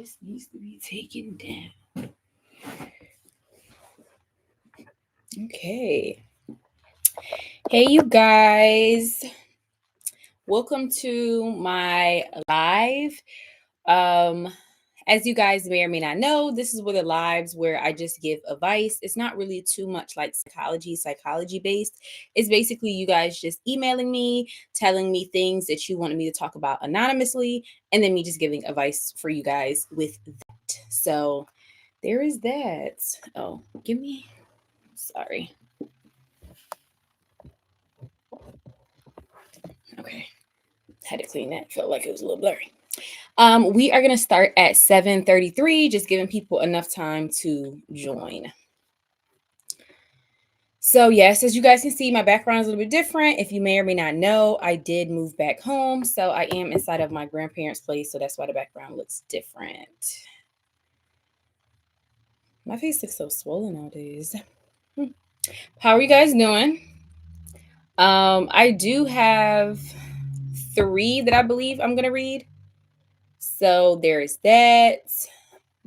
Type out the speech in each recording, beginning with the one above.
This needs to be taken down. Okay. Hey, you guys. Welcome to my live. As you guys may or may not know, this is where the lives where I just give advice. It's not really too much like psychology based. It's basically you guys just emailing me, telling me things that you wanted me to talk about anonymously, and then me just giving advice for you guys with that. So there is that. Oh, sorry. Okay. Had to clean that. Felt like it was a little blurry. We are going to start at 7:33, just giving people enough time to join. So yes, as you guys can see, my background is a little bit different. If you may or may not know, I did move back home. So I am inside of my grandparents' place. So that's why the background looks different. My face looks so swollen nowadays. How are you guys doing? I do have 3 that I believe I'm going to read. So there's that.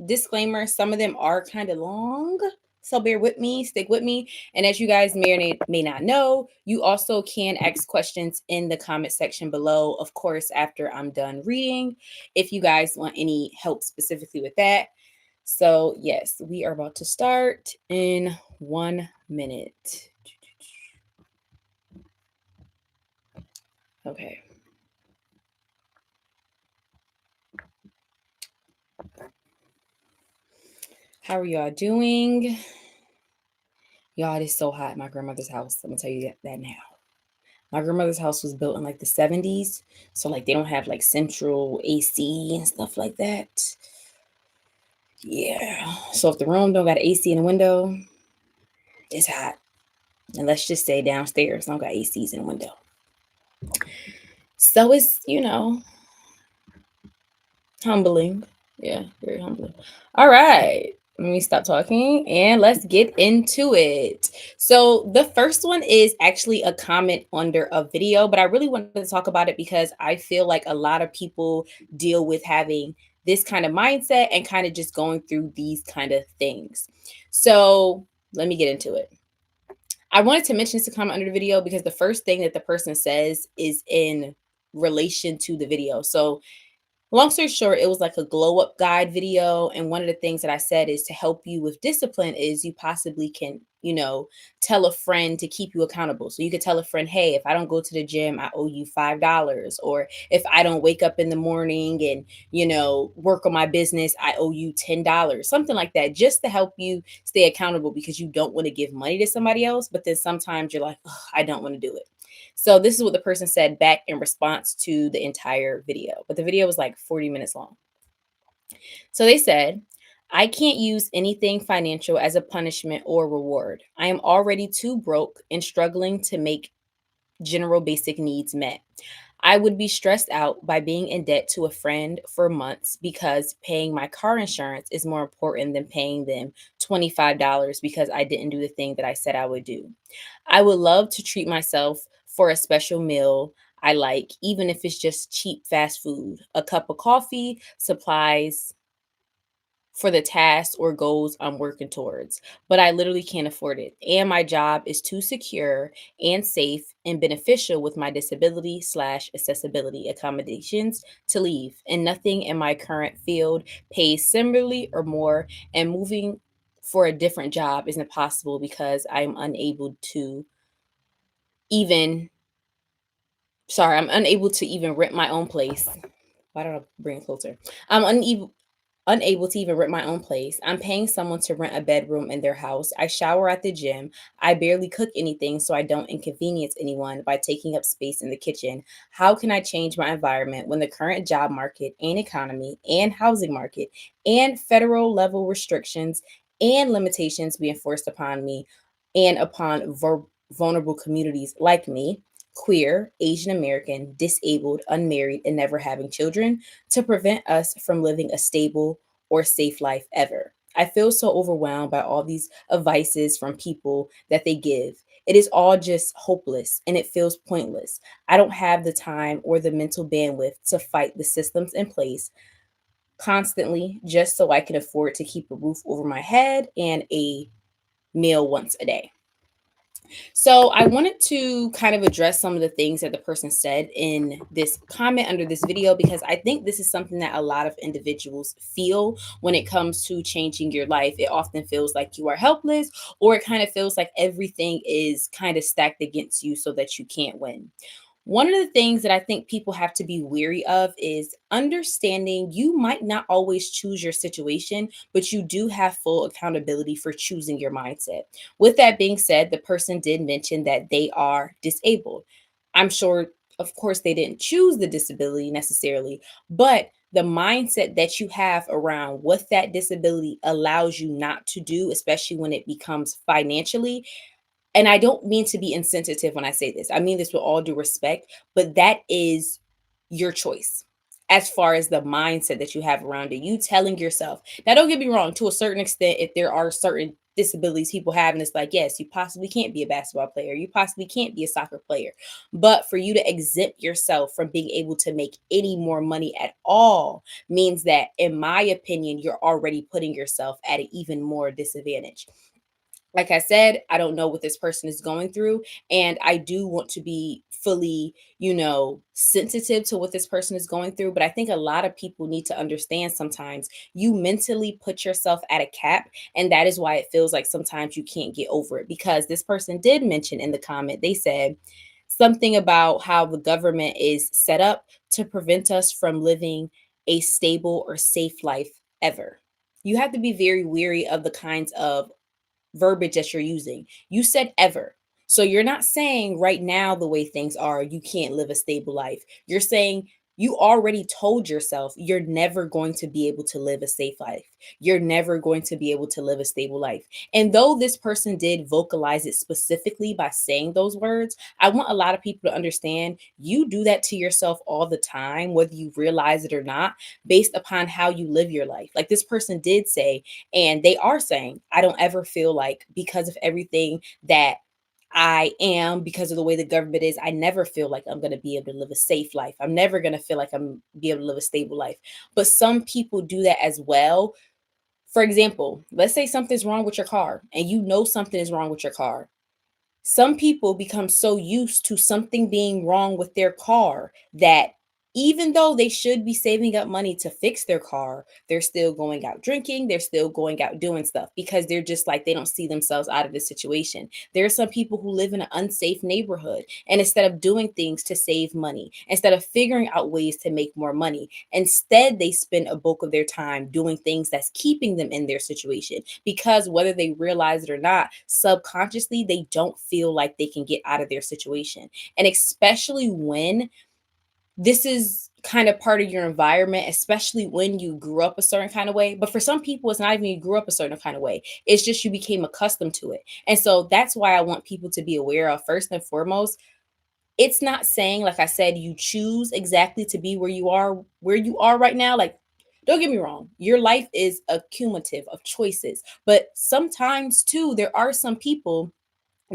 Disclaimer, some of them are kind of long, so bear with me, stick with me. And as you guys may or may not know, you also can ask questions in the comment section below, of course, after I'm done reading, if you guys want any help specifically with that. So yes, we are about to start in 1 minute. Okay. How are y'all doing? Y'all, it is so hot at my grandmother's house. I'm gonna tell you that now. My grandmother's house was built in like the 70s. So like they don't have like central AC and stuff like that. Yeah. So if the room don't got AC in the window, it's hot. And let's just say downstairs don't got ACs in the window. So it's, humbling. Yeah, very humbling. All right. Let me stop talking and let's get into it. So the first one is actually a comment under a video, but I really wanted to talk about it because I feel like a lot of people deal with having this kind of mindset and kind of just going through these kind of things. So let me get into it. I wanted to mention this to comment under the video because the first thing that the person says is in relation to the video. So long story short, it was like a glow up guide video. And one of the things that I said is to help you with discipline is you possibly can, tell a friend to keep you accountable. So you could tell a friend, hey, if I don't go to the gym, I owe you $5. Or if I don't wake up in the morning and, work on my business, I owe you $10, something like that, just to help you stay accountable because you don't want to give money to somebody else. But then sometimes you're like, I don't want to do it. So this is what the person said back in response to the entire video. But the video was like 40 minutes long. So they said, I can't use anything financial as a punishment or reward. I am already too broke and struggling to make general basic needs met. I would be stressed out by being in debt to a friend for months because paying my car insurance is more important than paying them $25 because I didn't do the thing that I said I would do. I would love to treat myself for a special meal I like, even if it's just cheap fast food, a cup of coffee, supplies for the tasks or goals I'm working towards, but I literally can't afford it. And my job is too secure and safe and beneficial with my disability/accessibility accommodations to leave. And nothing in my current field pays similarly or more. And moving for a different job isn't possible because I'm unable to even, I'm unable to even rent my own place. Why don't I bring it closer? I'm unable to even rent my own place. I'm paying someone to rent a bedroom in their house. I shower at the gym. I barely cook anything so I don't inconvenience anyone by taking up space in the kitchen. How can I change my environment when the current job market and economy and housing market and federal level restrictions and limitations being forced upon me and upon vulnerable communities like me? Queer, Asian American, disabled, unmarried, and never having children, to prevent us from living a stable or safe life ever. I feel so overwhelmed by all these advices from people that they give. It is all just hopeless and it feels pointless. I don't have the time or the mental bandwidth to fight the systems in place constantly just so I can afford to keep a roof over my head and a meal once a day. So I wanted to kind of address some of the things that the person said in this comment under this video, because I think this is something that a lot of individuals feel when it comes to changing your life. It often feels like you are helpless, or it kind of feels like everything is kind of stacked against you so that you can't win. One of the things that I think people have to be wary of is understanding you might not always choose your situation, but you do have full accountability for choosing your mindset. With that being said, the person did mention that they are disabled. I'm sure, of course, they didn't choose the disability necessarily, but the mindset that you have around what that disability allows you not to do, especially when it becomes financially, and I don't mean to be insensitive when I say this. I mean this with all due respect, but that is your choice as far as the mindset that you have around it. You telling yourself, now don't get me wrong, to a certain extent, if there are certain disabilities people have, and it's like, yes, you possibly can't be a basketball player, you possibly can't be a soccer player. But for you to exempt yourself from being able to make any more money at all means that, in my opinion, you're already putting yourself at an even more disadvantage. Like I said, I don't know what this person is going through. And I do want to be fully, sensitive to what this person is going through. But I think a lot of people need to understand sometimes you mentally put yourself at a cap. And that is why it feels like sometimes you can't get over it. Because this person did mention in the comment, they said something about how the government is set up to prevent us from living a stable or safe life ever. You have to be very weary of the kinds of verbiage that you're using. You said ever. So you're not saying right now, the way things are, you can't live a stable life. You're saying you already told yourself you're never going to be able to live a safe life. You're never going to be able to live a stable life. And though this person did vocalize it specifically by saying those words, I want a lot of people to understand you do that to yourself all the time, whether you realize it or not, based upon how you live your life. Like this person did say, and they are saying, I don't ever feel like, because of everything that I am, because of the way the government is, I never feel like I'm going to be able to live a safe life. I'm never going to feel like I'm be able to live a stable life. But some people do that as well. For example, let's say something's wrong with your car and you know something is wrong with your car. Some people become so used to something being wrong with their car that even though they should be saving up money to fix their car, they're still going out drinking, they're still going out doing stuff because they're just like, they don't see themselves out of this situation. There are some people who live in an unsafe neighborhood, and instead of doing things to save money, instead of figuring out ways to make more money, instead they spend a bulk of their time doing things that's keeping them in their situation, because whether they realize it or not, subconsciously they don't feel like they can get out of their situation. And especially when this is kind of part of your environment, especially when you grew up a certain kind of way. But for some people, it's not even you grew up a certain kind of way. It's just you became accustomed to it. And so that's why I want people to be aware of, first and foremost, it's not saying, like I said, you choose exactly to be where you are right now. Like, don't get me wrong, your life is a cumulative of choices. But sometimes too, there are some people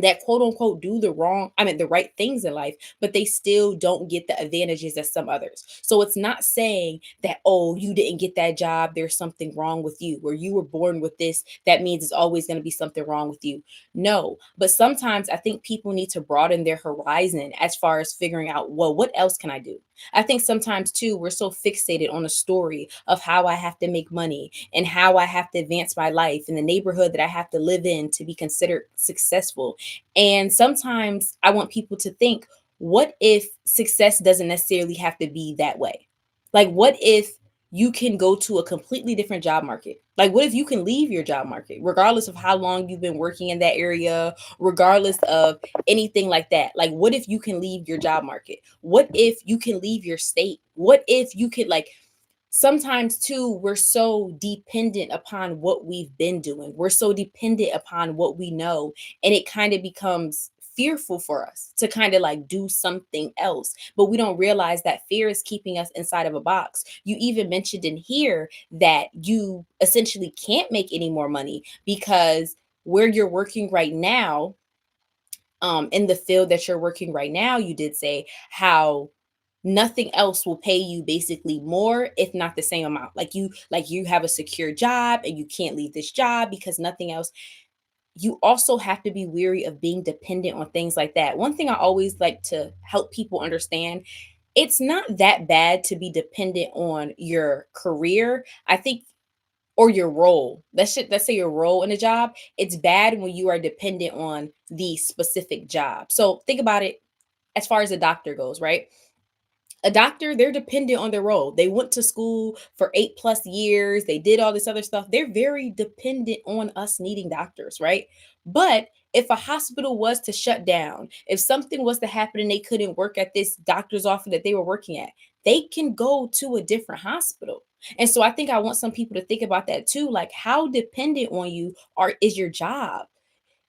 that quote unquote do the right things in life, but they still don't get the advantages as some others. So it's not saying that, oh, you didn't get that job, there's something wrong with you, or you were born with this, that means it's always going to be something wrong with you. No, but sometimes I think people need to broaden their horizon as far as figuring out, well, what else can I do? I think sometimes too, we're so fixated on a story of how I have to make money and how I have to advance my life and the neighborhood that I have to live in to be considered successful. And sometimes I want people to think, what if success doesn't necessarily have to be that way? Like, what if you can go to a completely different job market? Like, what if you can leave your job market, regardless of how long you've been working in that area, regardless of anything like that? Like, what if you can leave your job market? What if you can leave your state? What if you could, like, sometimes too, we're so dependent upon what we've been doing. We're so dependent upon what we know. And it kind of becomes fearful for us to kind of like do something else. But we don't realize that fear is keeping us inside of a box. You even mentioned in here that you essentially can't make any more money because where you're working right now, in the field that you're working right now, you did say how nothing else will pay you basically more, if not the same amount. Like you have a secure job and you can't leave this job because nothing else. You also have to be weary of being dependent on things like that. One thing I always like to help people understand, it's not that bad to be dependent on your career. I think, or your role. Let's say your role in a job. It's bad when you are dependent on the specific job. So think about it as far as a doctor goes, right? A doctor, they're dependent on their role. They went to school for 8+ years. They did all this other stuff. They're very dependent on us needing doctors, right? But if a hospital was to shut down, if something was to happen and they couldn't work at this doctor's office that they were working at, they can go to a different hospital. And so I think I want some people to think about that too. Like, how dependent on you is your job?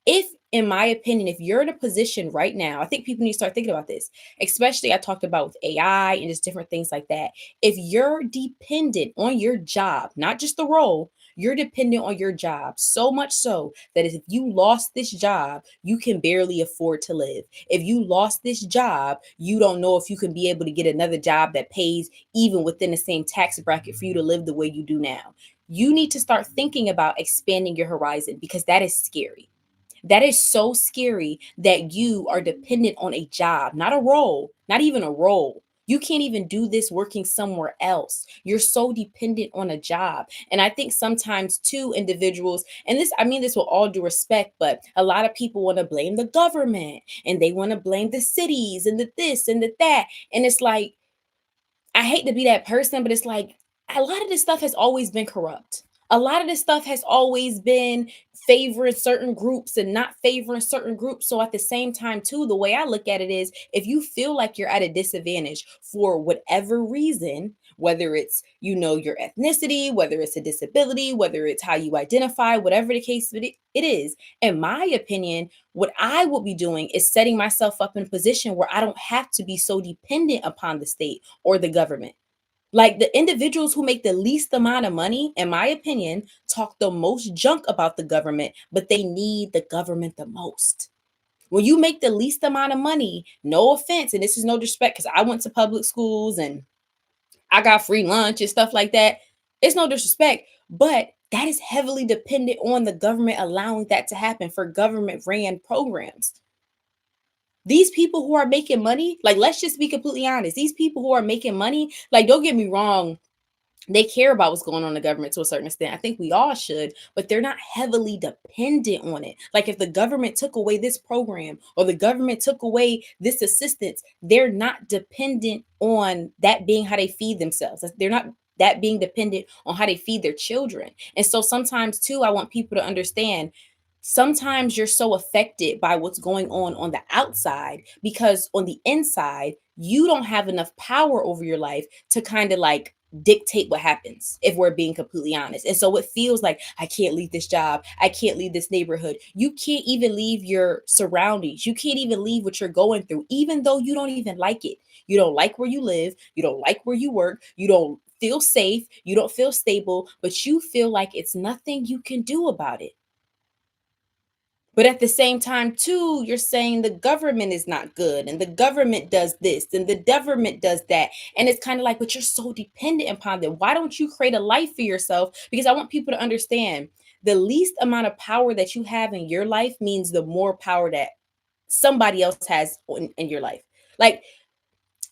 If, in my opinion, if you're in a position right now, I think people need to start thinking about this, especially I talked about with AI and just different things like that. If you're dependent on your job, not just the role, you're dependent on your job so much so that if you lost this job, you can barely afford to live. If you lost this job, you don't know if you can be able to get another job that pays even within the same tax bracket for you to live the way you do now. You need to start thinking about expanding your horizon because that is scary. That is so scary that you are dependent on a job, not a role, not even a role. You can't even do this working somewhere else. You're so dependent on a job. And I think sometimes too, individuals, and this, I mean this with all due respect, but a lot of people want to blame the government and they want to blame the cities and the this and the that. And it's like, I hate to be that person, but it's like a lot of this stuff has always been corrupt. A lot of this stuff has always been favoring certain groups and not favoring certain groups. So at the same time, too, the way I look at it is if you feel like you're at a disadvantage for whatever reason, whether it's, your ethnicity, whether it's a disability, whether it's how you identify, whatever the case it is, in my opinion, what I will be doing is setting myself up in a position where I don't have to be so dependent upon the state or the government. Like the individuals who make the least amount of money, in my opinion, talk the most junk about the government, but they need the government the most. When you make the least amount of money, no offense, and this is no disrespect because I went to public schools and I got free lunch and stuff like that. It's no disrespect, but that is heavily dependent on the government allowing that to happen for government ran programs. These people who are making money, like, let's just be completely honest. These people who are making money, like, don't get me wrong, they care about what's going on in the government to a certain extent. I think we all should, but they're not heavily dependent on it. Like if the government took away this program or the government took away this assistance, they're not dependent on that being how they feed themselves. They're not that being dependent on how they feed their children. And so sometimes too, I want people to understand sometimes you're so affected by what's going on the outside because on the inside, you don't have enough power over your life to kind of like dictate what happens, if we're being completely honest. And so it feels like I can't leave this job, I can't leave this neighborhood, you can't even leave your surroundings, you can't even leave what you're going through, even though you don't even like it. You don't like where you live, you don't like where you work, you don't feel safe, you don't feel stable, but you feel like it's nothing you can do about it. But at the same time, too, you're saying the government is not good and the government does this and the government does that. And it's kind of like, but you're so dependent upon them. Why don't you create a life for yourself? Because I want people to understand the least amount of power that you have in your life means the more power that somebody else has in your life. Like,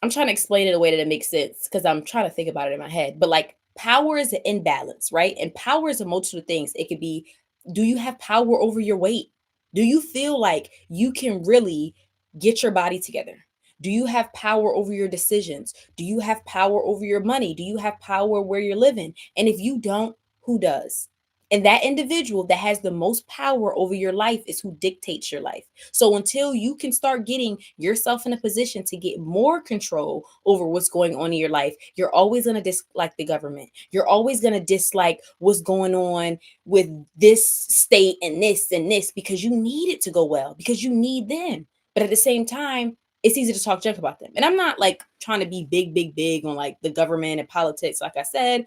I'm trying to explain it in a way that it makes sense because I'm trying to think about it in my head. But like power is an imbalance, right? And power is a multitude of things. It could be, do you have power over your weight? Do you feel like you can really get your body together? Do you have power over your decisions? Do you have power over your money? Do you have power where you're living? And if you don't, who does? And that individual that has the most power over your life is who dictates your life. So until you can start getting yourself in a position to get more control over what's going on in your life, you're always going to dislike the government. You're always going to dislike what's going on with this state and this because you need it to go well, because you need them. But at the same time, it's easy to talk junk about them. And I'm not like trying to be big on like the government and politics. Like I said,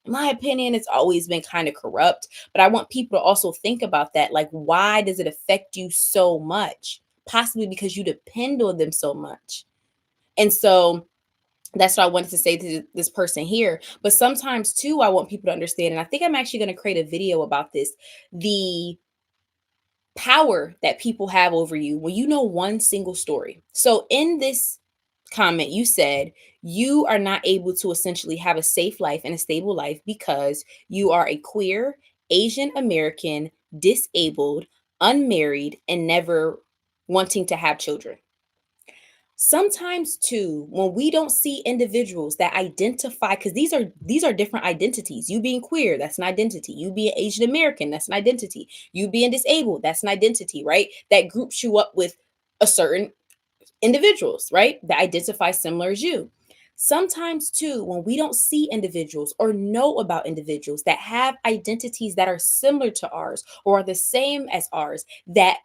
in my opinion, it's always been kind of corrupt. But I want people to also think about that. Like, why does it affect you so much? Possibly because you depend on them so much. And so That's what I wanted to say to this person here. But sometimes too, I want people to understand, and I think I'm actually going to create a video about this, the power that people have over you when you know one single story. So in this comment, you said you are not able to essentially have a safe life and a stable life because you are a queer, Asian American, disabled, unmarried, and never wanting to have children. Sometimes too, when we don't see individuals that identify, because these are different identities. You being queer, that's an identity. You being Asian American, that's an identity. You being disabled, that's an identity, right? That groups you up with a certain individuals, right? That identify similar as you. Sometimes too, when we don't see individuals or know about individuals that have identities that are similar to ours or are the same as ours, that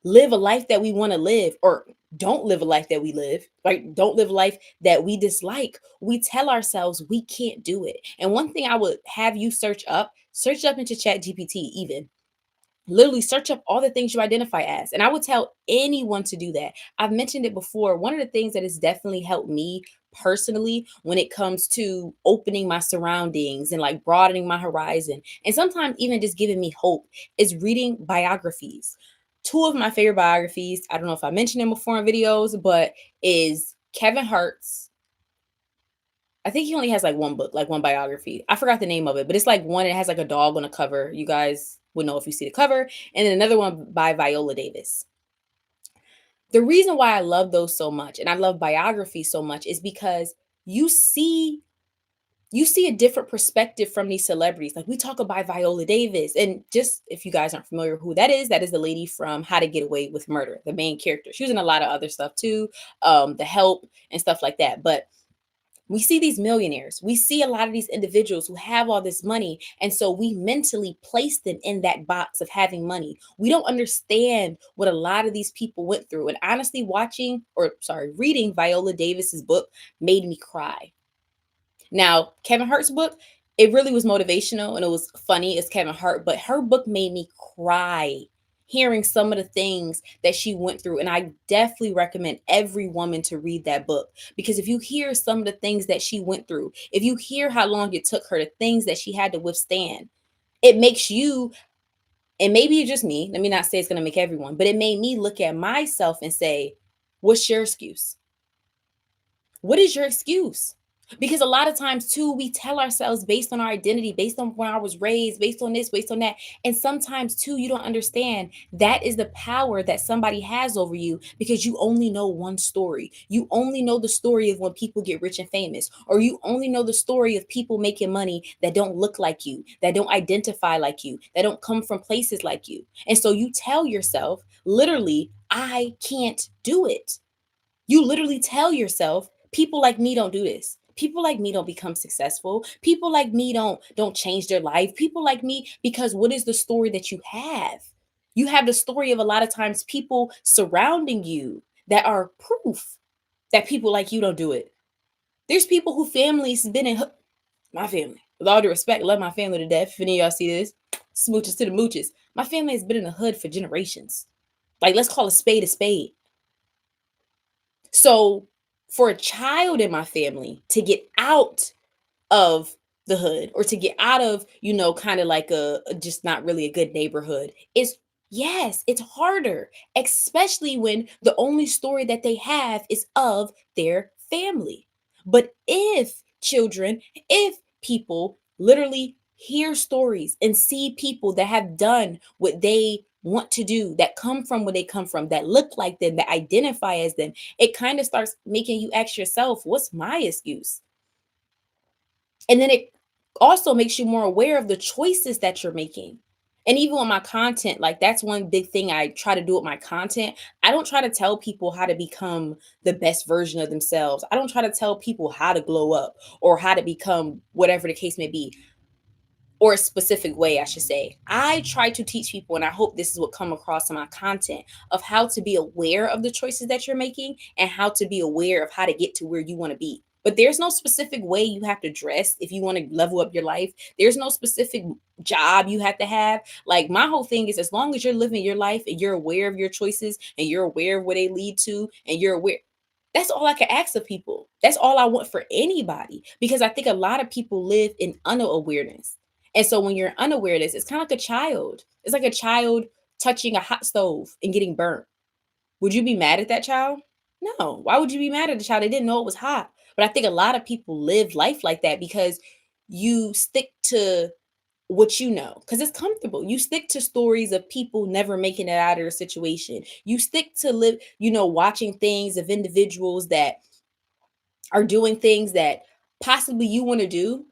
live a life that we want to live or don't live a life that we live, like don't live a life that we dislike, we tell ourselves we can't do it. And one thing I would have you search up into Chat GPT, even literally search up all the things you identify as. And I would tell anyone to do that. I've mentioned it before. One of the things that has definitely helped me personally when it comes to opening my surroundings and like broadening my horizon, and sometimes even just giving me hope, is reading biographies. Two of my favorite biographies, I don't know if I mentioned them before in videos, but is Kevin Hart's. I think he only has like one book, like one biography. I forgot the name of it, but it's like one. It has like a dog on the cover. You guys would know if you see the cover. And then another one by Viola Davis. The reason why I love those so much and I love biography so much is because you see you see a different perspective from these celebrities. Like we talk about Viola Davis, and just if you guys aren't familiar with who that is the lady from How to Get Away with Murder, the main character. She was in a lot of other stuff too, The Help and stuff like that. But we see these millionaires, we see a lot of these individuals who have all this money, and so we mentally place them in that box of having money. We don't understand what a lot of these people went through. And honestly, reading Viola Davis's book made me cry. Now, Kevin Hart's book, it really was motivational and it was funny as Kevin Hart, but her book made me cry hearing some of the things that she went through. And I definitely recommend every woman to read that book, because if you hear some of the things that she went through, if you hear how long it took her, the things that she had to withstand, it makes you, and maybe it's just me, let me not say it's going to make everyone, but it made me look at myself and say, what's your excuse? What is your excuse? Because a lot of times too, we tell ourselves based on our identity, based on where I was raised, based on this, based on that. And sometimes too, you don't understand that is the power that somebody has over you, because you only know one story. You only know the story of when people get rich and famous, or you only know the story of people making money that don't look like you, that don't identify like you, that don't come from places like you. And so you tell yourself, literally, I can't do it. You literally tell yourself, people like me don't do this. People like me don't become successful. People like me don't change their life. People like me, because what is the story that you have? You have the story of a lot of times people surrounding you that are proof that people like you don't do it. There's people who families been in my family. With all due respect, love my family to death. If any of y'all see this, smooches to the mooches. My family has been in the hood for generations. Like, let's call a spade a spade. So for a child in my family to get out of the hood, or to get out of, kind of like just not really a good neighborhood, is, yes, it's harder, especially when the only story that they have is of their family. But if people literally hear stories and see people that have done what they want to do, that come from where they come from, that look like them, that identify as them, it kind of starts making you ask yourself, what's my excuse? And then it also makes you more aware of the choices that you're making. And even on my content, like that's one big thing I try to do with my content. I don't try to tell people how to become the best version of themselves. I don't try to tell people how to glow up or how to become whatever the case may be, or a specific way, I should say. I try to teach people, and I hope this is what come across in my content, of how to be aware of the choices that you're making and how to be aware of how to get to where you want to be. But there's no specific way you have to dress if you want to level up your life. There's no specific job you have to have. Like, my whole thing is, as long as you're living your life and you're aware of your choices and you're aware of where they lead to and you're aware, That's all I can ask of people. That's all I want for anybody, because I think a lot of people live in unawareness. And so when you're in unawareness, it's kind of like a child. It's like a child touching a hot stove and getting burnt. Would you be mad at that child? No. Why would you be mad at the child? They didn't know it was hot. But I think a lot of people live life like that because you stick to what you know because it's comfortable. You stick to stories of people never making it out of their situation. You stick to live, watching things of individuals that are doing things that possibly you want to do,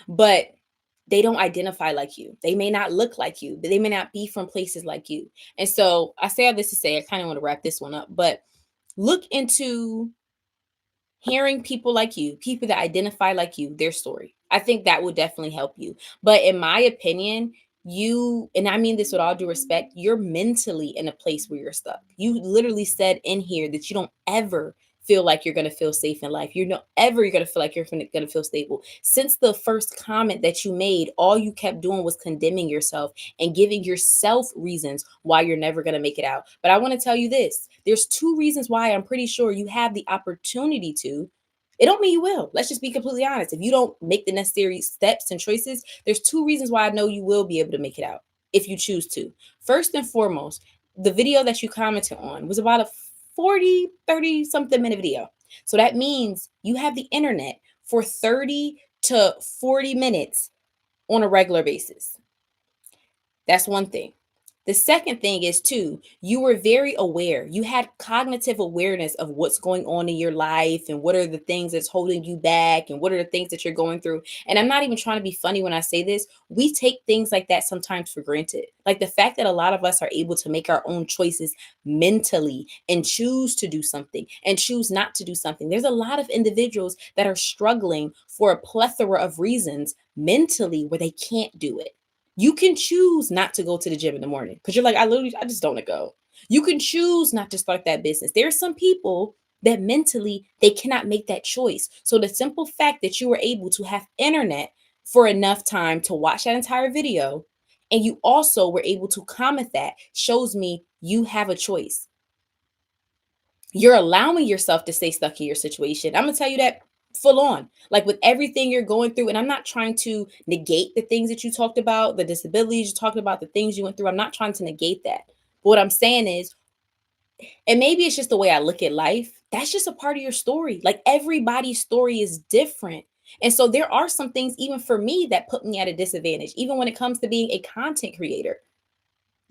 but they don't identify like you. They may not look like you, but they may not be from places like you. And so I say all this to say, I kind of want to wrap this one up, but look into hearing people like you, people that identify like you, their story. I think that would definitely help you. But in my opinion, you, and I mean this with all due respect, you're mentally in a place where you're stuck. You literally said in here that you don't ever feel like you're going to feel safe in life. You know, ever you're going to feel like you're going to feel stable. Since the first comment that you made, all you kept doing was condemning yourself and giving yourself reasons why you're never going to make it out. But I want to tell you this, there's two reasons why I'm pretty sure you have the opportunity to. It don't mean you will. Let's just be completely honest. If you don't make the necessary steps and choices, there's two reasons why I know you will be able to make it out if you choose to. First and foremost, the video that you commented on was about a 30 something minute video. So that means you have the internet for 30 to 40 minutes on a regular basis. That's one thing. The second thing is too, you were very aware. You had cognitive awareness of what's going on in your life and what are the things that's holding you back and what are the things that you're going through. And I'm not even trying to be funny when I say this. We take things like that sometimes for granted. Like the fact that a lot of us are able to make our own choices mentally and choose to do something and choose not to do something. There's a lot of individuals that are struggling for a plethora of reasons mentally where they can't do it. You can choose not to go to the gym in the morning because you're like, I just don't want to go. You can choose not to start that business. There are some people that mentally they cannot make that choice. So the simple fact that you were able to have internet for enough time to watch that entire video and you also were able to comment that shows me you have a choice. You're allowing yourself to stay stuck in your situation. I'm going to tell you that full on, like with everything you're going through. And I'm not trying to negate the things that you talked about, the disabilities you talked about, the things you went through. I'm not trying to negate that. But what I'm saying is, and maybe it's just the way I look at life, that's just a part of your story. Like everybody's story is different. And so there are some things, even for me, that put me at a disadvantage, even when it comes to being a content creator.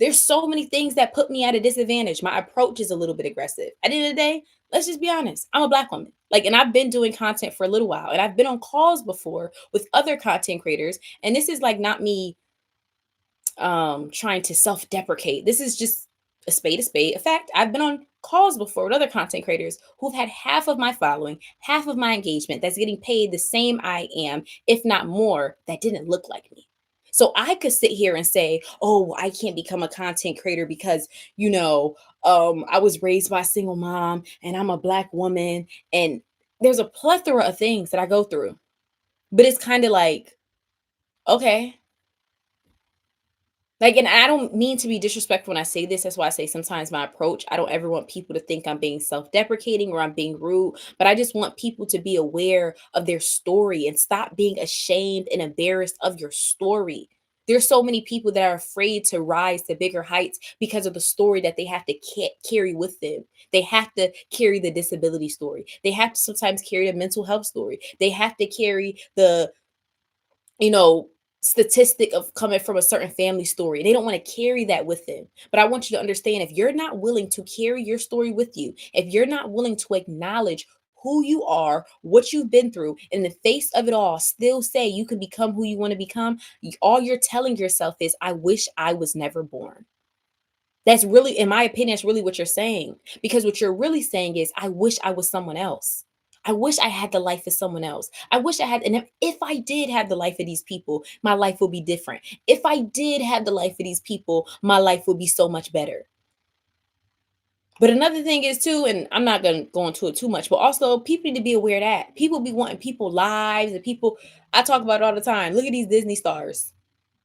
There's so many things that put me at a disadvantage. My approach is a little bit aggressive. At the end of the day, let's just be honest. I'm a Black woman. Like, and I've been doing content for a little while, and I've been on calls before with other content creators. And this is like not me trying to self-deprecate. This is just a spade a spade. In fact, I've been on calls before with other content creators who've had half of my following, half of my engagement, that's getting paid the same I am, if not more, that didn't look like me. So I could sit here and say, oh, I can't become a content creator because, I was raised by a single mom and I'm a Black woman. And there's a plethora of things that I go through. But it's kind of like, okay, like, and I don't mean to be disrespectful when I say this. That's why I say sometimes my approach, I don't ever want people to think I'm being self-deprecating or I'm being rude, but I just want people to be aware of their story and stop being ashamed and embarrassed of your story. There's so many people that are afraid to rise to bigger heights because of the story that they have to carry with them. They have to carry the disability story. They have to sometimes carry the mental health story. They have to carry the you know, statistic of coming from a certain family story. They don't want to carry that with them. But I want you to understand, if you're not willing to carry your story with you, if you're not willing to acknowledge who you are, what you've been through, in the face of it all, still say you can become who you want to become, all you're telling yourself is, I wish I was never born. That's really, in my opinion, that's really what you're saying. Because what you're really saying is, I wish I was someone else. I wish I had the life of someone else. I wish I had, and if I did have the life of these people, my life would be different. If I did have the life of these people, my life would be so much better. But another thing is too, and I'm not gonna go into it too much, but also people need to be aware that people be wanting people lives and people. I talk about it all the time. Look at these Disney stars.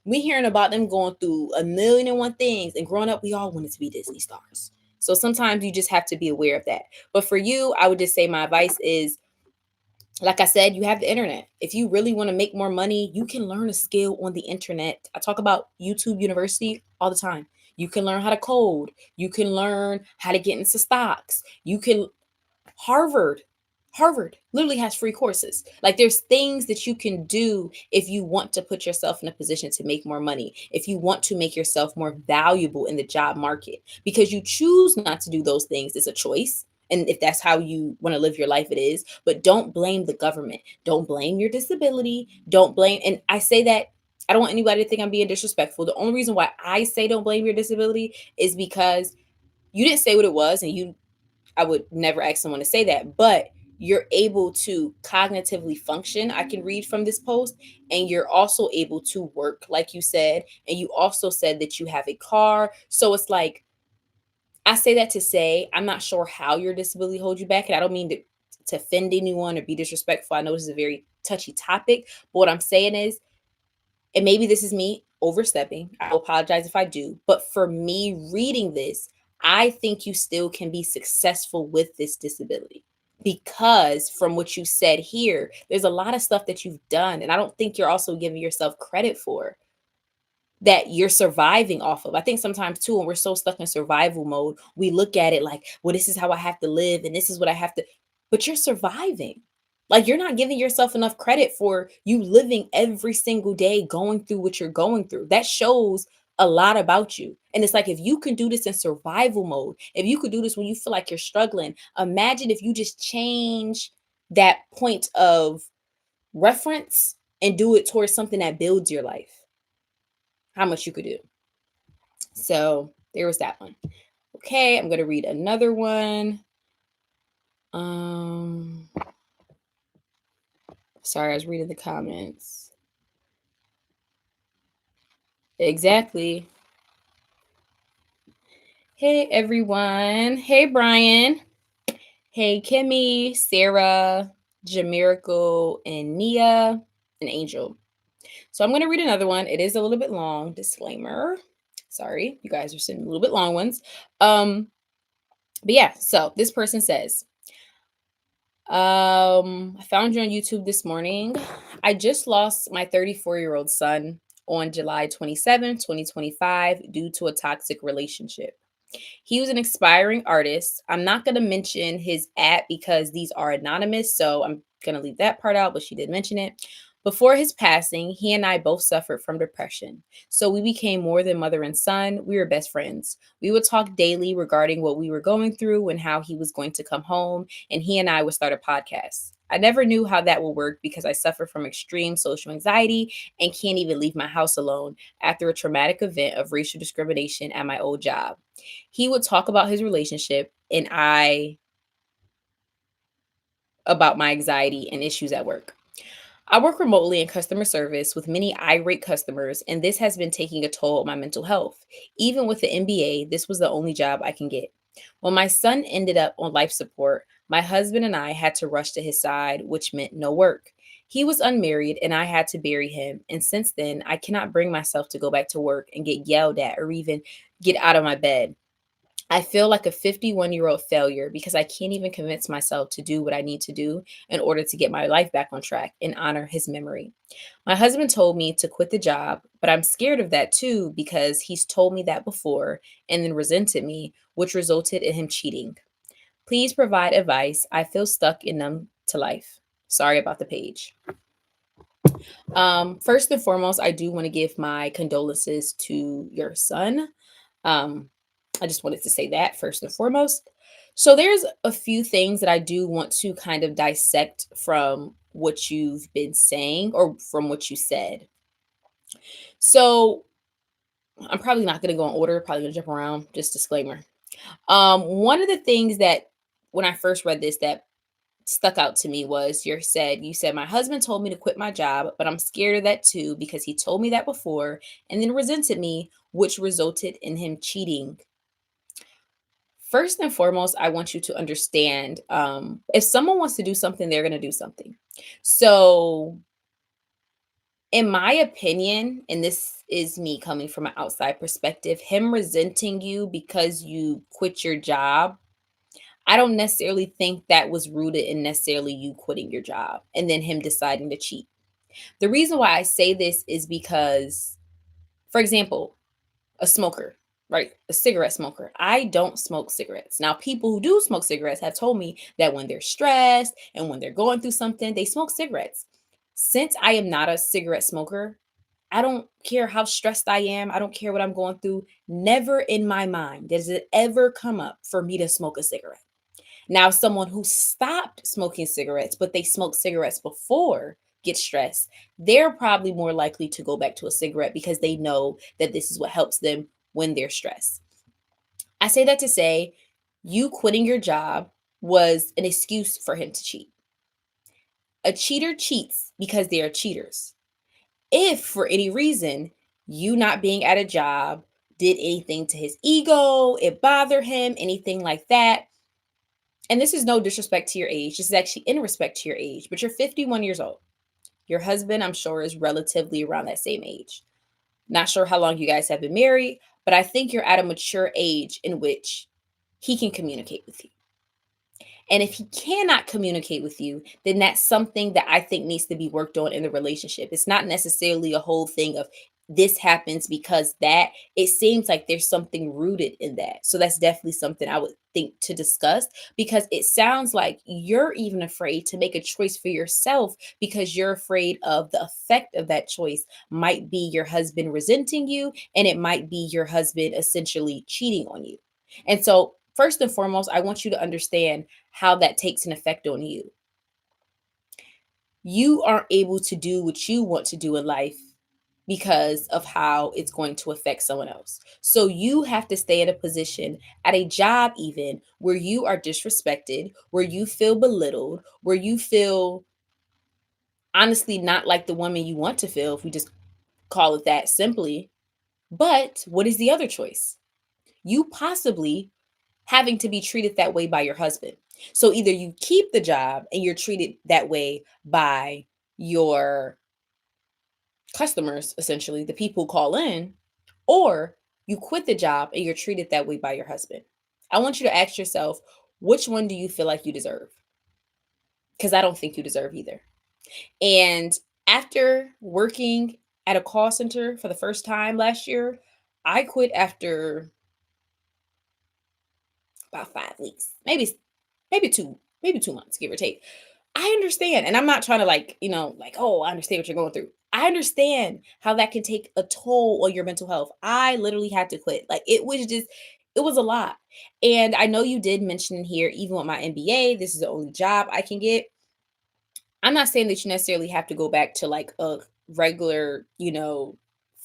We hearing about them going through a million and one things, and growing up, we all wanted to be Disney stars. So sometimes you just have to be aware of that. But for you, I would just say my advice is, like I said, you have the internet. If you really want to make more money, you can learn a skill on the internet. I talk about YouTube University all the time. You can learn how to code. You can learn how to get into stocks. You can Harvard. Harvard literally has free courses. Like there's things that you can do if you want to put yourself in a position to make more money, if you want to make yourself more valuable in the job market. Because you choose not to do those things, it's a choice. And if that's how you want to live your life, it is. But don't blame the government. Don't blame your disability. Don't blame. And I say that I don't want anybody to think I'm being disrespectful. The only reason why I say don't blame your disability is because you didn't say what it was, and I would never ask someone to say that, but you're able to cognitively function. I can read from this post, and you're also able to work, like you said. And you also said that you have a car. So it's like, I say that to say, I'm not sure how your disability holds you back. And I don't mean to offend anyone or be disrespectful. I know this is a very touchy topic, but what I'm saying is, and maybe this is me overstepping. I apologize if I do. But for me reading this, I think you still can be successful with this disability because from what you said here, there's a lot of stuff that you've done. And I don't think you're also giving yourself credit for that you're surviving off of. I think sometimes too, when we're so stuck in survival mode, we look at it like, well, this is how I have to live and this is what I have to, but you're surviving. Like you're not giving yourself enough credit for you living every single day, going through what you're going through. That shows a lot about you. And it's like, if you can do this in survival mode, if you could do this when you feel like you're struggling, imagine if you just change that point of reference and do it towards something that builds your life, how much you could do. So there was that one. Okay, I'm gonna read another one. Um, Sorry, I was reading the comments. Exactly. Hey everyone. Hey Brian. Hey Kimmy, Sarah, Jamirical, and Nia, and Angel. So I'm gonna read another one. It is a little bit long. Disclaimer. Sorry, you guys are sending a little bit long ones. But yeah, so this person says, I found you on YouTube this morning. I just lost my 34-year-old son on July 27, 2025, due to a toxic relationship. He was an aspiring artist. I'm not going to mention his because these are anonymous, so I'm going to leave that part out, but she did mention it. Before his passing, he and I both suffered from depression. So we became more than mother and son. We were best friends. We would talk daily regarding what we were going through and how he was going to come home, and he and I would start a podcast. I never knew how that would work because I suffer from extreme social anxiety and can't even leave my house alone after a traumatic event of racial discrimination at my old job. He would talk about his relationship and I about my anxiety and issues at work. I work remotely in customer service with many irate customers, and this has been taking a toll on my mental health. Even with the MBA, this was the only job I can get. When my son ended up on life support, my husband and I had to rush to his side, which meant no work. He was unmarried, and I had to bury him. And since then, I cannot bring myself to go back to work and get yelled at or even get out of my bed. I feel like a 51-year-old failure because I can't even convince myself to do what I need to do in order to get my life back on track and honor his memory. My husband told me to quit the job, but I'm scared of that too because he's told me that before and then resented me, which resulted in him cheating. Please provide advice. I feel stuck and numb to life. Sorry about the page. First and foremost, I do want to give my condolences to your son. Um, I just wanted to say that first and foremost. So there's a few things that I do want to kind of dissect from what you've been saying or from what you said. So I'm probably not going to go in order, probably going to jump around, just disclaimer. One of the things that when I first read this that stuck out to me was you said my husband told me to quit my job, but I'm scared of that too because he told me that before and then resented me, which resulted in him cheating. First and foremost, I want you to understand, if someone wants to do something, they're going to do something. So In my opinion, and this is me coming from an outside perspective, him resenting you because you quit your job, I don't necessarily think that was rooted in necessarily you quitting your job and then him deciding to cheat. The reason why I say this is because, for example, a smoker, right? A cigarette smoker. I don't smoke cigarettes. Now, people who do smoke cigarettes have told me that when they're stressed and when they're going through something, they smoke cigarettes. Since I am not a cigarette smoker, I don't care how stressed I am. I don't care what I'm going through. Never in my mind does it ever come up for me to smoke a cigarette. Now, someone who stopped smoking cigarettes, but they smoked cigarettes before gets stressed, they're probably more likely to go back to a cigarette because they know that this is what helps them when they're stressed. I say that to say you quitting your job was an excuse for him to cheat. A cheater cheats because they are cheaters. If for any reason you not being at a job did anything to his ego, it bothered him, anything like that, and this is no disrespect to your age. This is actually in respect to your age, but you're 51 years old. Your husband, I'm sure, is relatively around that same age. Not sure how long you guys have been married, but I think you're at a mature age in which he can communicate with you. And if he cannot communicate with you, then that's something that I think needs to be worked on in the relationship. It's not necessarily a whole thing of this happens because that. It seems like there's something rooted in that. So that's definitely something I would think to discuss, because it sounds like you're even afraid to make a choice for yourself because you're afraid of the effect of that choice might be your husband resenting you, and it might be your husband essentially cheating on you. And so, first and foremost, I want you to understand how that takes an effect on you. You aren't able to do what you want to do in life because of how it's going to affect someone else. So you have to stay at a position, at a job even, where you are disrespected, where you feel belittled, where you feel honestly not like the woman you want to feel, if we just call it that simply. But what is the other choice? You possibly having to be treated that way by your husband. So either you keep the job and you're treated that way by your customers, essentially, the people who call in, or you quit the job and you're treated that way by your husband. I want you to ask yourself, which one do you feel like you deserve? Because I don't think you deserve either. And after working at a call center for the first time last year, I quit after about 5 weeks, maybe 2 months, give or take. I understand. And I'm not trying to like, oh, I understand what you're going through. I understand how that can take a toll on your mental health. I literally had to quit. Like it was a lot. And I know you did mention here, even with my MBA, this is the only job I can get. I'm not saying that you necessarily have to go back to like a regular,